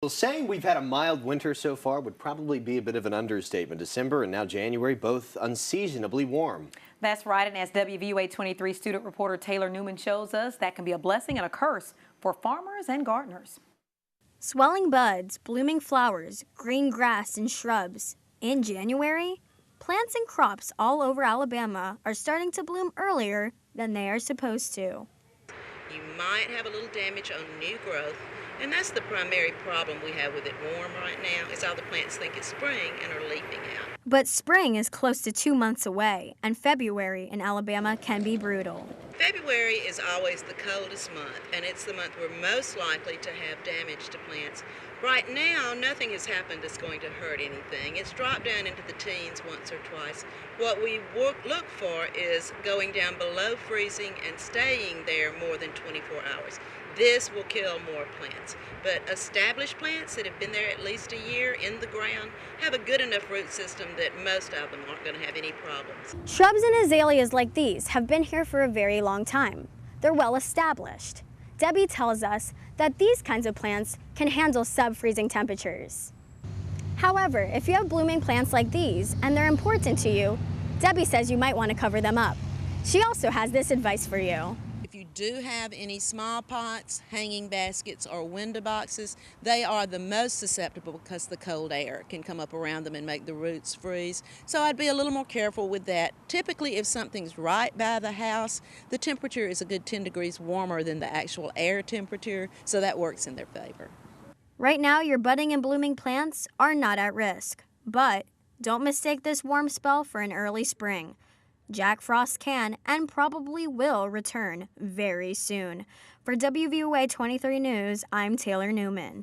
Well, saying we've had a mild winter so far would probably be a bit of an understatement. December and now January, both unseasonably warm. That's right, and as WVUA 23 student reporter Taylor Newman shows us, that can be a blessing and a curse for farmers and gardeners. Swelling buds, blooming flowers, green grass and shrubs. In January, plants and crops all over Alabama are starting to bloom earlier than they are supposed to. You might have a little damage on new growth, and that's the primary problem we have with it warm right now, is all the plants think it's spring and are leafing out. But spring is close to 2 months away, and February in Alabama can be brutal. February is always the coldest month, and it's the month we're most likely to have damage to plants. Right now, nothing has happened that's going to hurt anything. It's dropped down into the teens once or twice. What we look for is going down below freezing and staying there more than 24 hours. This will kill more plants. But established plants that have been there at least a year in the ground have a good enough root system that most of them aren't going to have any problems. Shrubs and azaleas like these have been here for a very long time. They're well established. Debbie tells us that these kinds of plants can handle sub-freezing temperatures. However, if you have blooming plants like these and they're important to you, Debbie says you might want to cover them up. She also has this advice for you. If you do have any small pots, hanging baskets, or window boxes, they are the most susceptible because the cold air can come up around them and make the roots freeze. So I'd be a little more careful with that. Typically, if something's right by the house, the temperature is a good 10 degrees warmer than the actual air temperature, so that works in their favor. Right now, your budding and blooming plants are not at risk, but don't mistake this warm spell for an early spring. Jack Frost can and probably will return very soon. For WVUA 23 News, I'm Taylor Newman.